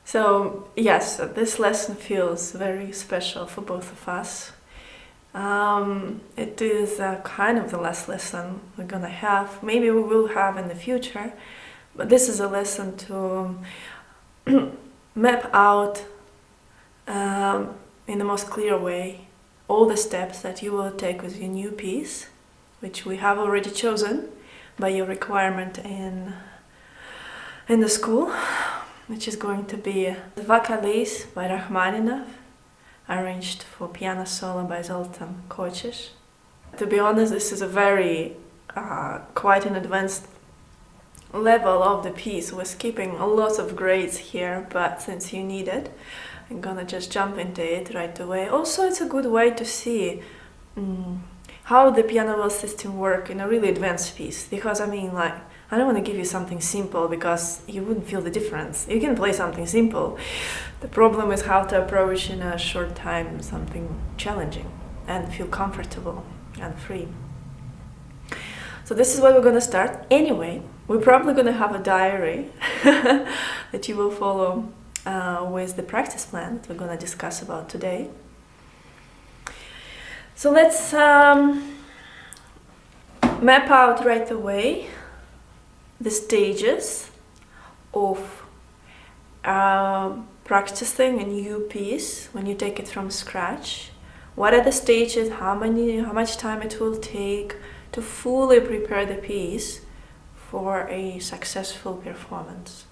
So yes, this lesson feels very special for both of us. It is kind of the last lesson we're gonna have. Maybe we will have in the future, but this is a lesson to map out in the most clear way all the steps that you will take with your new piece, which we have already chosen by your requirement in the school, which is going to be Vakalis by Rachmaninoff, arranged for piano solo by Zoltan Kočiš. To be honest, this is a very quite an advanced level of the piece. We're skipping a lot of grades here, but since you need it, I'm gonna just jump into it right away. Also, it's a good way to see how the PianoWell system works in a really advanced piece, because I mean, like, I don't want to give you something simple because you wouldn't feel the difference. You can play something simple. The problem is how to approach in a short time something challenging and feel comfortable and free. So this is where we're going to start. Anyway, we're probably going to have a diary that you will follow with the practice plan that we're going to discuss about today. So let's map out right away the stages of practicing a new piece when you take it from scratch. What are the stages? How much time it will take to fully prepare the piece for a successful performance?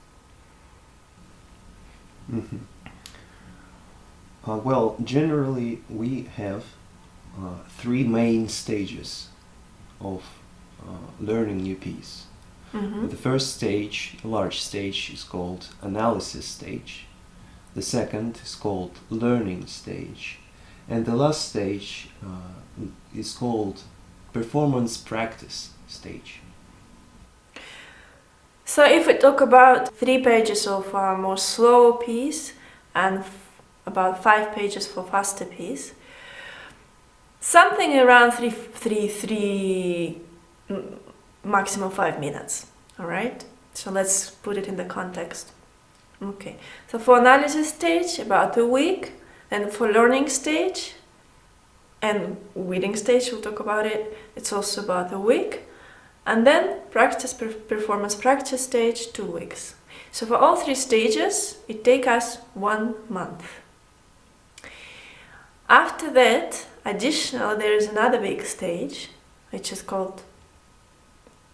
Mm-hmm. Well, generally we have 3 main stages of learning new piece. Mm-hmm. The first stage, a large stage, is called analysis stage. The second is called learning stage. And the last stage is called performance practice stage. So if we talk about 3 pages of a more slow piece and about 5 pages for faster piece, something around 3 maximum 5 minutes. All right, so let's put it in the context. Okay, so for analysis stage about a week, and for learning stage and reading stage, we'll talk about it, it's also about a week, and then performance practice stage 2 weeks. So for all 3 stages it takes us 1 month. After that, additionally, there is another big stage which is called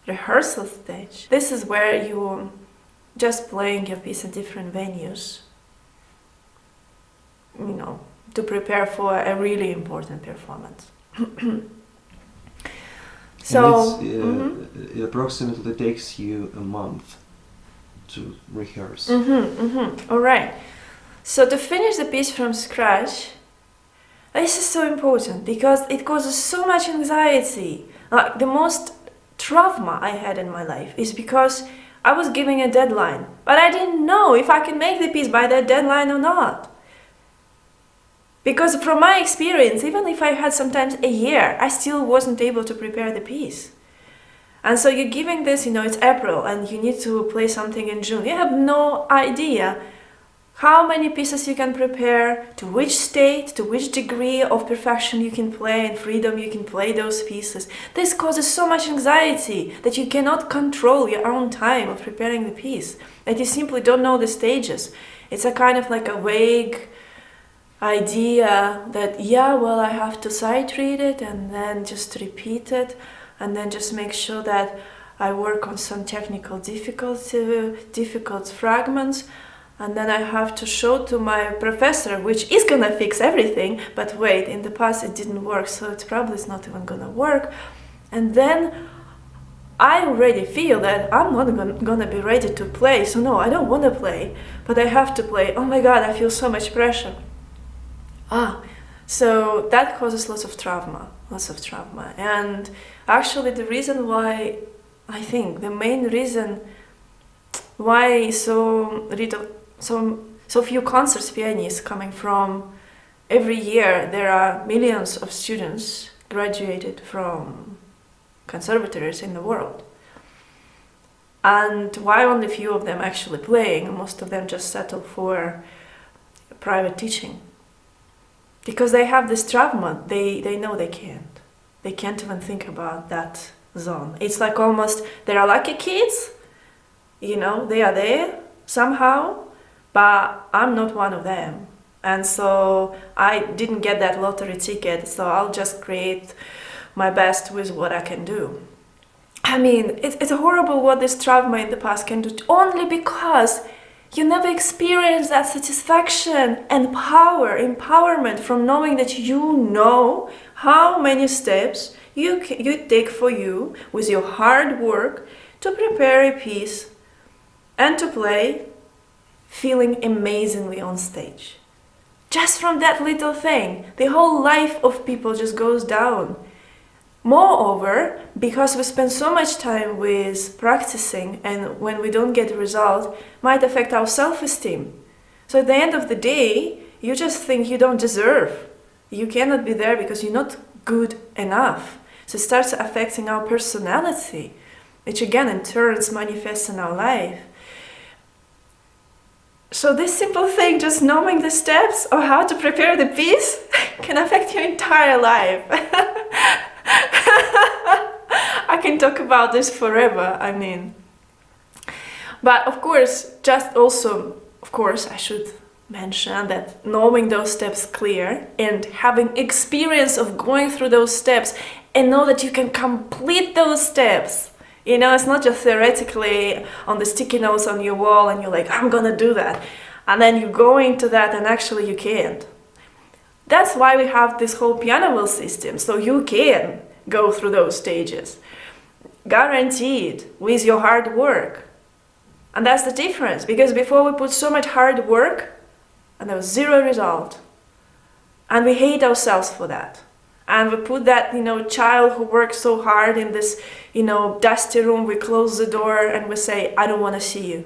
rehearsal stage. This is where you're just playing your piece in different venues, you know, to prepare for a really important performance. So it approximately takes you a month to rehearse. All right. So to finish the piece from scratch, this is so important because it causes so much anxiety. Like the most trauma I had in my life is because I was giving a deadline, but I didn't know if I can make the piece by that deadline or not. Because from my experience, even if I had sometimes a year, I still wasn't able to prepare the piece. And so you're giving this, you know, it's April and you need to play something in June. You have no idea how many pieces you can prepare, to which state, to which degree of perfection you can play and freedom you can play those pieces. This causes so much anxiety that you cannot control your own time of preparing the piece, that you simply don't know the stages. It's a kind of like a vague idea that, yeah, well, I have to sight read it and then just repeat it and then just make sure that I work on some technical difficult fragments. And then I have to show to my professor, which is gonna fix everything, but wait, in the past it didn't work, so it's probably not even gonna work. And then I already feel that I'm not gonna be ready to play, so no, I don't wanna play, but I have to play. Oh my God, I feel so much pressure. So that causes lots of trauma. And actually the reason why, I think the main reason why so so few concerts pianists coming from. Every year there are millions of students graduated from conservatories in the world. And why only few of them actually playing? Most of them just settle for private teaching. Because they have this trauma, they know they can't. They can't even think about that zone. It's like almost, they are lucky kids, you know, they are there somehow, but I'm not one of them. And so I didn't get that lottery ticket, so I'll just create my best with what I can do. I mean, it's horrible what this trauma in the past can do, only because you never experienced that satisfaction and empowerment from knowing that you know how many steps you take for you with your hard work to prepare a piece and to play feeling amazingly on stage. Just from that little thing, the whole life of people just goes down. Moreover, because we spend so much time with practicing, and when we don't get a result, might affect our self-esteem. So at the end of the day, you just think you don't deserve. You cannot be there because you're not good enough. So it starts affecting our personality, which again in turns manifests in our life. So this simple thing, just knowing the steps or how to prepare the piece, can affect your entire life. I can talk about this forever, I mean. But of course, I should mention that knowing those steps clear and having experience of going through those steps and know that you can complete those steps. You know, it's not just theoretically on the sticky notes on your wall and you're like, I'm gonna do that. And then you go into that and actually you can't. That's why we have this whole PianoWell system, so you can go through those stages. Guaranteed, with your hard work. And that's the difference, because before we put so much hard work and there was zero result. And we hate ourselves for that. And we put that, child who works so hard in this, dusty room, we close the door and we say, I don't want to see you.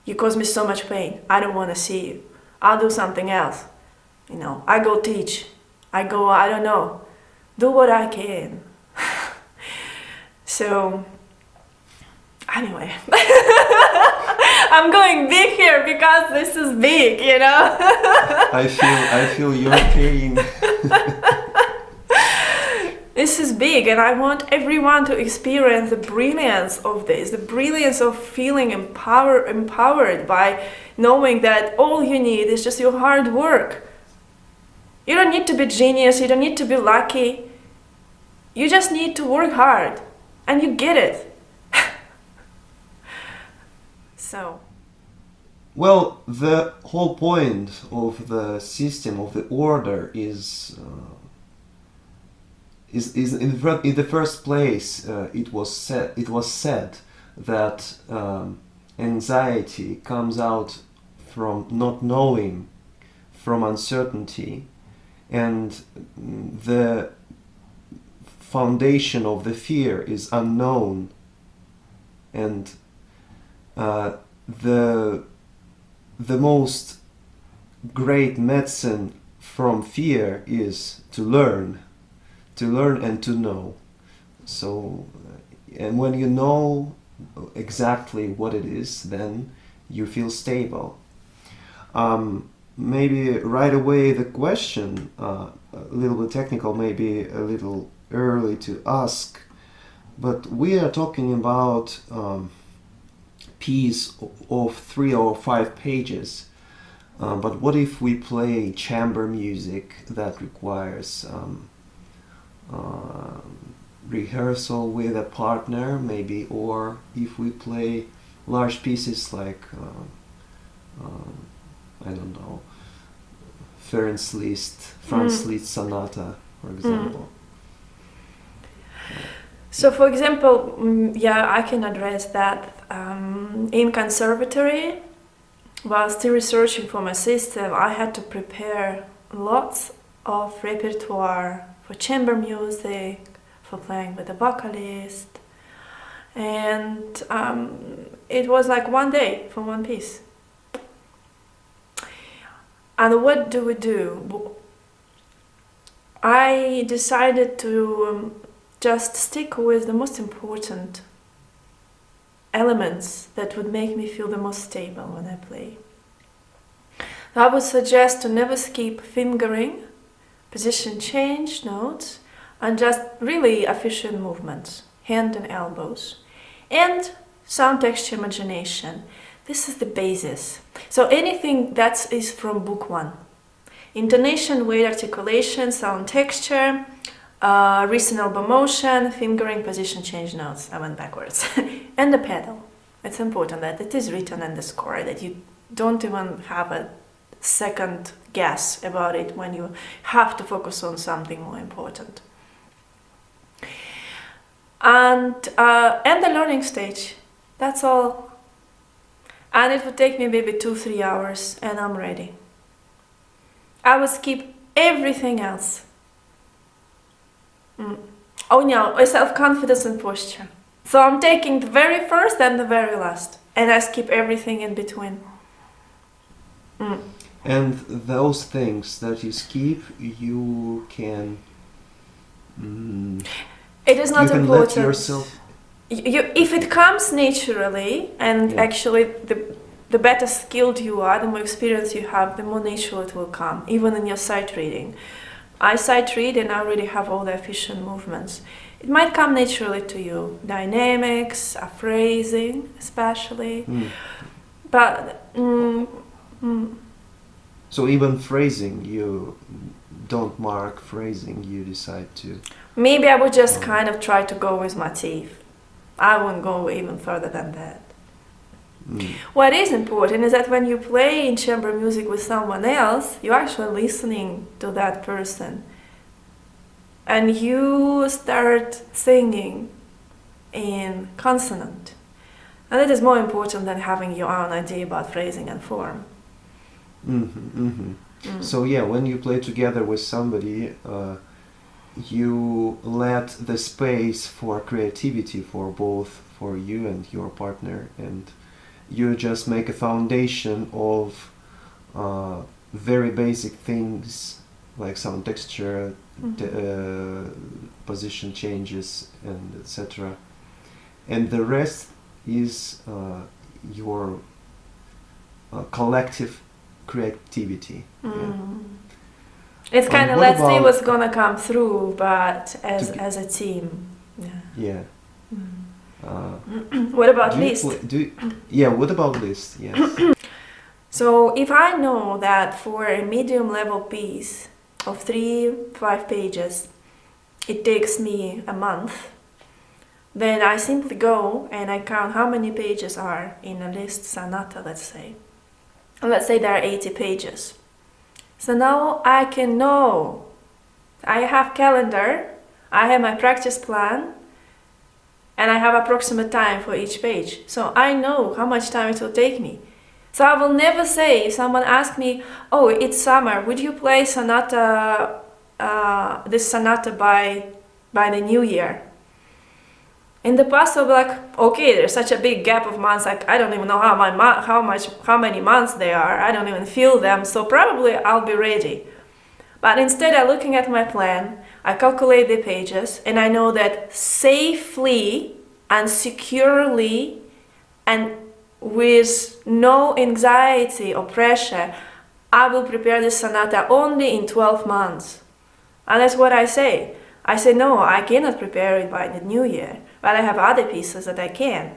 You cause me so much pain. I don't want to see you. I'll do something else. I go teach. I don't know. Do what I can. So, anyway. I'm going big here because this is big, I feel your pain. This is big, and I want everyone to experience the brilliance of this, the brilliance of feeling empowered by knowing that all you need is just your hard work. You don't need to be genius, you don't need to be lucky. You just need to work hard, and you get it. So. Well, the whole point of the system, of the order, is in the first place. It was said that anxiety comes out from not knowing, from uncertainty, and the foundation of the fear is unknown, and the most great medicine from fear is to learn and to know. So, and when you know exactly what it is, then you feel stable. Maybe right away the question, a little bit technical, maybe a little early to ask, but we are talking about piece of 3 or 5 pages. But what if we play chamber music that requires rehearsal with a partner, maybe, or if we play large pieces like I don't know, Franz Liszt Sonata, for example. So, for example, I can address that. In conservatory, while still researching for my system, I had to prepare lots of repertoire for chamber music, for playing with a vocalist, and it was like one day for one piece. And what do we do? I decided to just stick with the most important elements that would make me feel the most stable when I play. I would suggest to never skip fingering, position change notes, and just really efficient movements, hand and elbows, and sound texture imagination. This is the basis. So anything that is from book 1. Intonation, weight, articulation, sound texture, recent elbow motion, fingering, position change notes. I went backwards. And the pedal. It's important that it is written in the score, that you don't even have a second guess about it when you have to focus on something more important. And the learning stage. That's all. And it would take me maybe 2-3 hours and I'm ready. I would skip everything else. Oh no, self-confidence and posture. So I'm taking the very first and the very last. And I skip everything in between. And those things that you skip, you can... it is not you can important. Let yourself... if it comes naturally, and actually the better skilled you are, the more experience you have, the more natural it will come, even in your sight reading. I sight read and I already have all the efficient movements. It might come naturally to you, dynamics, phrasing especially, but... So even phrasing, you don't mark phrasing, you decide to... Maybe I would just kind of try to go with motif. I won't go even further than that. What is important is that when you play in chamber music with someone else, you're actually listening to that person. And you start singing in consonant. And it is more important than having your own idea about phrasing and form. So yeah, when you play together with somebody, you let the space for creativity for both, for you and your partner, and you just make a foundation of very basic things like sound texture, position changes, and etc. And the rest is your collective creativity. It's kind of, let's see what's gonna come through, but as a team. Yeah. What about list? What about list? Yes. So if I know that for a medium level piece of 3-5 pages, it takes me a month, then I simply go and I count how many pages are in a Liszt sonata, let's say. And let's say there are 80 pages. So now I can know. I have calendar, I have my practice plan, and I have approximate time for each page. So I know how much time it will take me. So I will never say, if someone asks me, oh, it's summer, would you play sonata, this sonata by the new year? In the past, I'll be like, okay, there's such a big gap of months, like I don't even know how many months they are, I don't even feel them, so probably I'll be ready. But instead of looking at my plan, I calculate the pages, and I know that safely and securely and with no anxiety or pressure, I will prepare this sonata only in 12 months. And that's what I say. I say, no, I cannot prepare it by the new year, but I have other pieces that I can.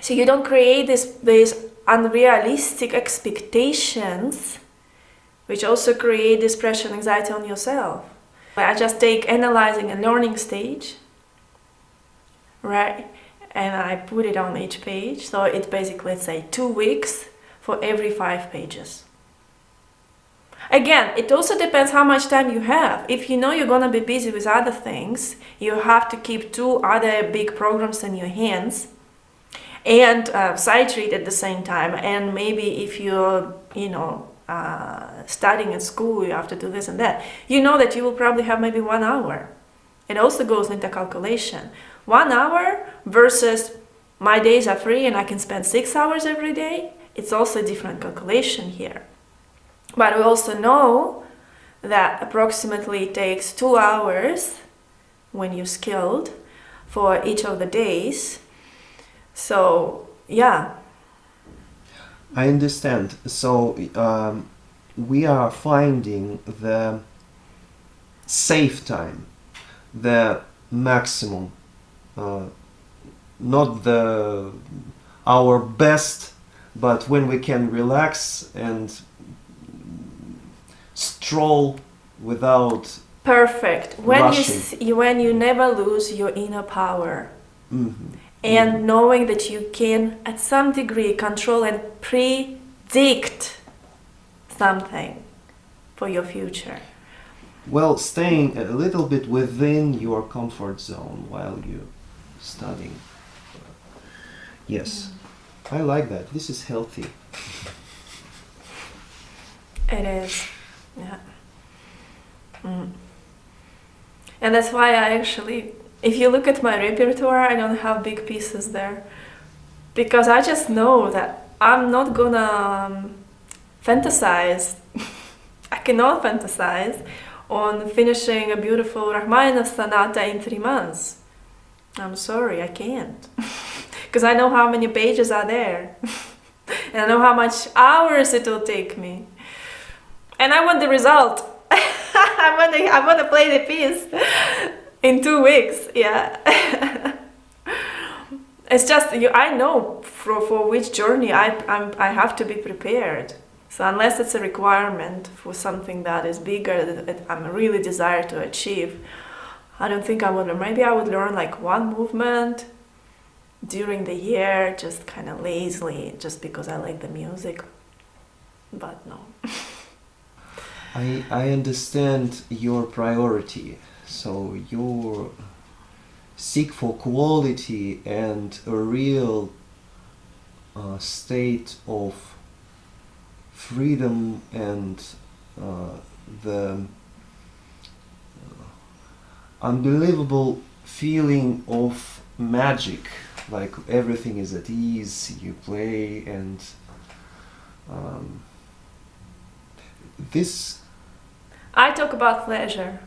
So you don't create these unrealistic expectations, which also create this pressure and anxiety on yourself. I just take analyzing a learning stage, right? And I put it on each page. So it's basically, let's say, 2 weeks for every 5 pages. Again, it also depends how much time you have. If you know you're going to be busy with other things, you have to keep 2 other big programs in your hands and sight read at the same time. And maybe if you're, studying at school, you have to do this and that. You know that you will probably have maybe 1 hour. It also goes into calculation. 1 hour versus my days are free and I can spend 6 hours every day. It's also a different calculation here. But we also know that approximately it takes 2 hours when you're skilled for each of the days. So, yeah. I understand. So we are finding the safe time, the maximum, not the our best, but when we can relax and stroll without Perfect. rushing. When you never lose your inner power. Mhm. And knowing that you can, at some degree, control and predict something for your future. Well, staying a little bit within your comfort zone while you're studying. Yes, I like that. This is healthy. It is, yeah. And that's why I actually, if you look at my repertoire, I don't have big pieces there. Because I just know that I'm not gonna fantasize. I cannot fantasize on finishing a beautiful Rachmaninoff sonata in 3 months. I'm sorry, I can't. Because I know how many pages are there. And I know how much hours it will take me. And I want the result. I want to play the piece in 2 weeks. Yeah. It's just I know for which journey I have to be prepared. So unless it's a requirement for something that is bigger that I'm really desire to achieve, I don't think I would. Maybe I would learn like one movement during the year, just kind of lazily, just because I like the music. But no. I understand your priority. So you seek for quality and a real state of freedom and the unbelievable feeling of magic, like everything is at ease, you play, and this I talk about pleasure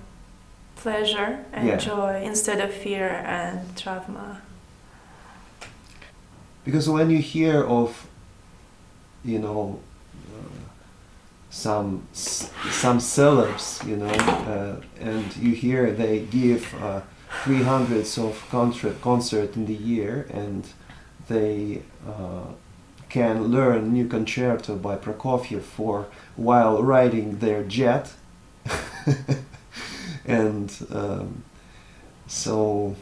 and Yeah. joy instead of fear and trauma. because when you hear of some celebs, and you hear they give 300s of concert in the year, and they can learn new concerto by Prokofiev for while riding their jet, and so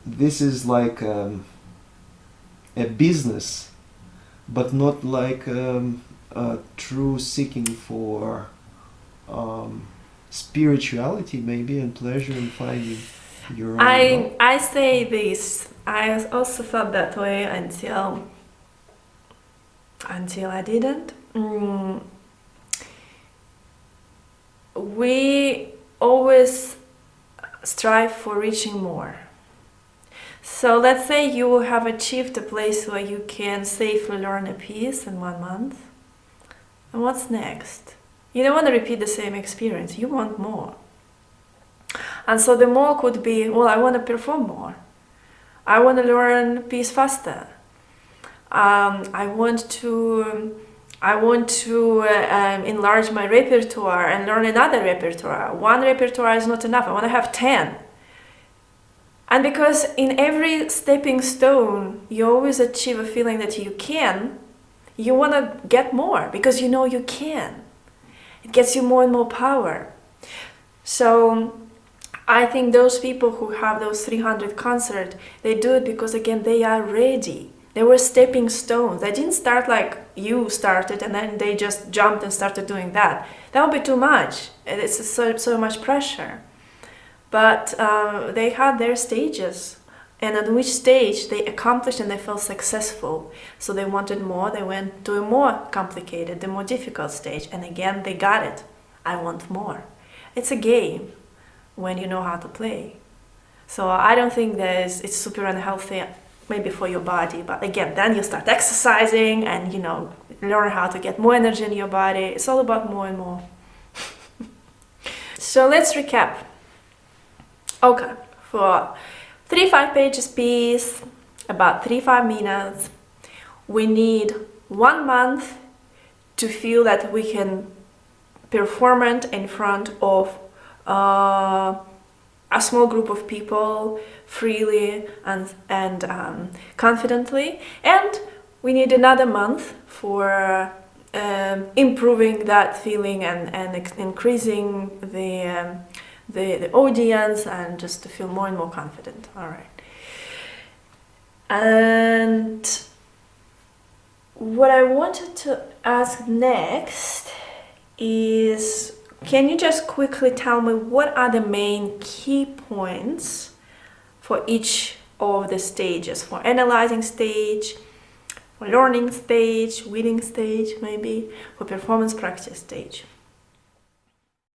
this is like a business, but not like a true seeking for spirituality, maybe, and pleasure in finding your own. I say this. I also felt that way until I didn't. We always strive for reaching more. So let's say you have achieved a place where you can safely learn a piece in 1 month. And what's next? You don't want to repeat the same experience. You want more. And so the more could be, well, I want to perform more. I want to learn a piece faster. I want to enlarge my repertoire and learn another repertoire. One repertoire is not enough. I want to have 10. And because in every stepping stone, you always achieve a feeling that you can, you want to get more because you know you can. It gets you more and more power. So I think those people who have those 300 concerts, they do it because, again, they are ready. They were stepping stones. They didn't start like you started and then they just jumped and started doing that. That would be too much. It's so much pressure. But they had their stages, and at which stage they accomplished and they felt successful. So they wanted more, they went to a more complicated, the more difficult stage, and again they got it. I want more. It's a game when you know how to play. So I don't think it's super unhealthy maybe for your body, but again, then you start exercising and, you know, learn how to get more energy in your body. It's all about more and more. So let's recap. Okay, for 3-5 pages piece, about 3-5 minutes, we need 1 month to feel that we can perform it in front of a small group of people freely and confidently, and we need another month for improving that feeling and increasing the audience and just to feel more and more confident. All right. And what I wanted to ask next is, can you just quickly tell me what are the main key points for each of the stages, for analyzing stage, for learning stage, reading stage maybe, for performance practice stage?